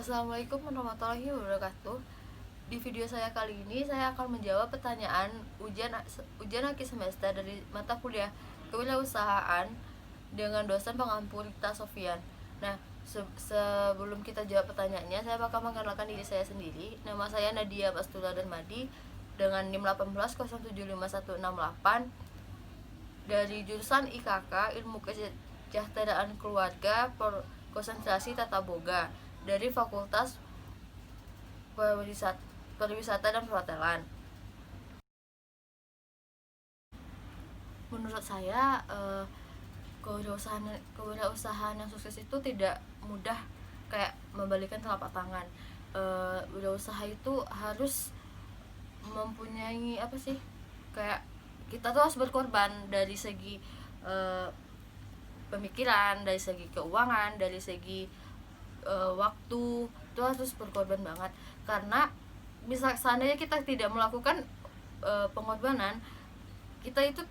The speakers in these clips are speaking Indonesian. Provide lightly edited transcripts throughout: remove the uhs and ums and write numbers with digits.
Assalamualaikum warahmatullahi wabarakatuh. Di video saya kali ini saya akan menjawab pertanyaan ujian akhir semester dari mata kuliah Kewirausahaan dengan dosen pengampu Rita Sofian. Nah, sebelum kita jawab pertanyaannya, saya bakal mengenalkan diri saya sendiri. Nama saya Nadia Bastula Darmadi dengan NIM 18075168 dari jurusan IKK Ilmu Kesejahteraan Keluarga Konsentrasi Tata Boga dari Fakultas Pariwisata dan Perhotelan. Menurut saya, kewirausahaan yang sukses itu tidak mudah kayak membalikan telapak tangan. Wirausaha itu harus mempunyai kayak kita tuh harus berkorban dari segi pemikiran, dari segi keuangan, dari segi waktu. Itu harus berkorban banget, karena seandainya kita tidak melakukan pengorbanan, kita itu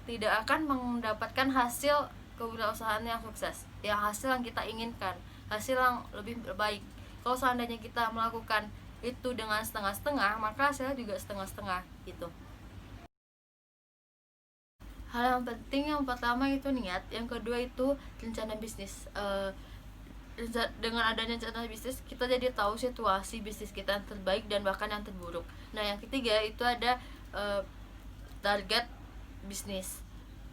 tidak akan mendapatkan hasil kewirausahaan yang sukses, yang hasil yang kita inginkan, hasil yang lebih baik. Kalau seandainya kita melakukan itu dengan setengah-setengah, maka hasilnya juga setengah-setengah gitu. Hal yang penting yang pertama itu niat, yang kedua itu rencana bisnis. Dengan adanya rencana bisnis, kita jadi tahu situasi bisnis kita yang terbaik dan bahkan yang terburuk. Nah, yang ketiga itu ada target bisnis.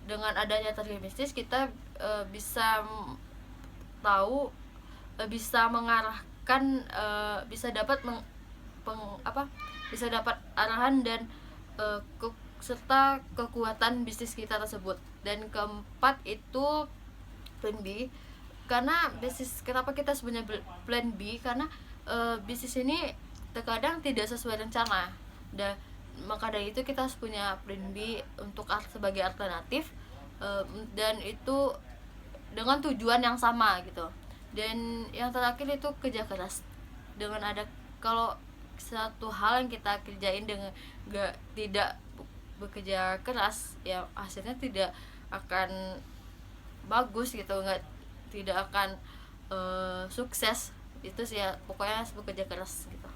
Dengan adanya target bisnis, kita bisa tahu, bisa mengarahkan, bisa dapat bisa dapat arahan dan serta kekuatan bisnis kita tersebut. Dan keempat itu plan B. Karena kenapa kita sebenarnya plan B, karena bisnis ini terkadang tidak sesuai rencana, maka dari itu kita harus punya plan B untuk sebagai alternatif, dan itu dengan tujuan yang sama gitu. Dan yang terakhir itu kerja keras. Kalau satu hal yang kita kerjain dengan tidak bekerja keras, ya hasilnya tidak akan bagus gitu, tidak akan sukses. Itu sih ya, pokoknya harus bekerja keras gitu.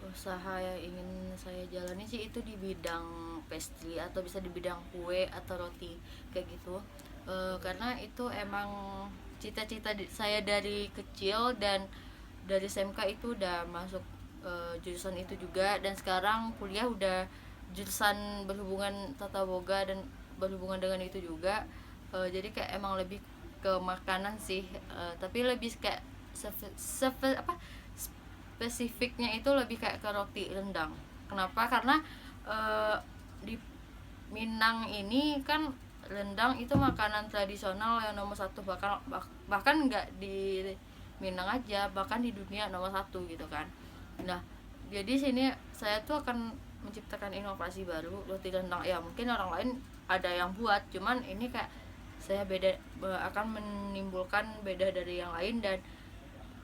Usaha yang ingin saya jalani sih itu di bidang pastry, atau bisa di bidang kue atau roti kayak gitu. Karena itu emang cita-cita saya dari kecil, dan dari SMK itu udah masuk jurusan itu juga, dan sekarang kuliah udah jurusan berhubungan tata boga dan berhubungan dengan itu juga. Jadi kayak emang lebih ke makanan sih, tapi lebih kayak spesifiknya itu lebih kayak ke roti rendang. Kenapa? Karena di Minang ini kan rendang itu makanan tradisional yang nomor satu, bahkan nggak di Minang aja, bahkan di dunia nomor satu gitu kan. Nah, jadi sini saya tuh akan menciptakan inovasi baru roti rendang. Ya mungkin orang lain ada yang buat, cuman ini kayak saya akan menimbulkan beda dari yang lain dan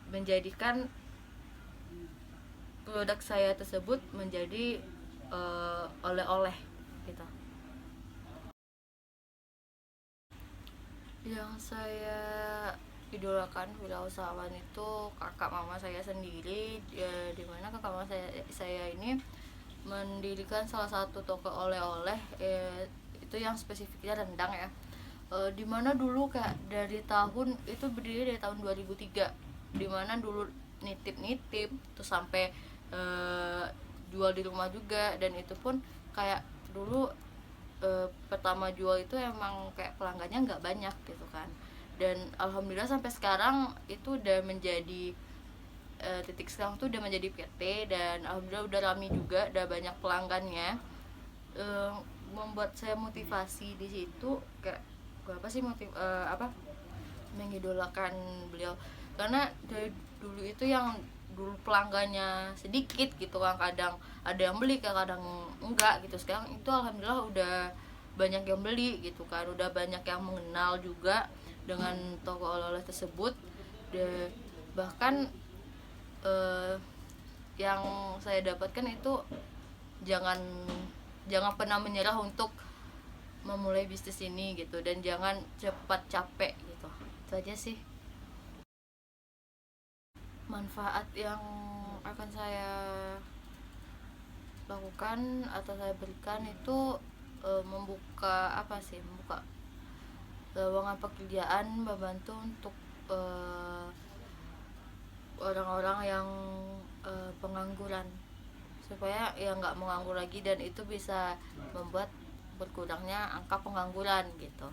menjadikan produk saya tersebut menjadi oleh-oleh gitu. Yang saya idolakan wirausahawan itu kakak mama saya sendiri, ya, dimana kakak mama saya ini mendirikan salah satu toko oleh-oleh, itu yang spesifiknya rendang ya, dimana dulu kayak berdiri dari tahun 2003, dimana dulu nitip terus sampai jual di rumah juga. Dan itu pun kayak dulu pertama jual itu emang kayak pelanggannya nggak banyak gitu kan. Dan alhamdulillah sampai sekarang itu udah menjadi titik sekarang tuh udah menjadi PT, dan alhamdulillah udah rame juga, udah banyak pelanggannya. Membuat saya motivasi di situ, kayak mengidolakan beliau, karena dari dulu itu yang dulu pelanggannya sedikit gitu kan, kadang ada yang beli, kadang enggak gitu. Sekarang itu alhamdulillah udah banyak yang beli gitu kan, udah banyak yang mengenal juga dengan toko oleh-oleh tersebut. Bahkan yang saya dapatkan itu jangan pernah menyerah untuk memulai bisnis ini gitu, dan jangan cepat capek gitu. Itu aja sih manfaat yang akan saya lakukan atau saya berikan itu, membuka apa sih, membuka lowongan pekerjaan, membantu untuk orang-orang yang pengangguran, supaya ya nggak menganggur lagi, dan itu bisa membuat berkurangnya angka pengangguran gitu.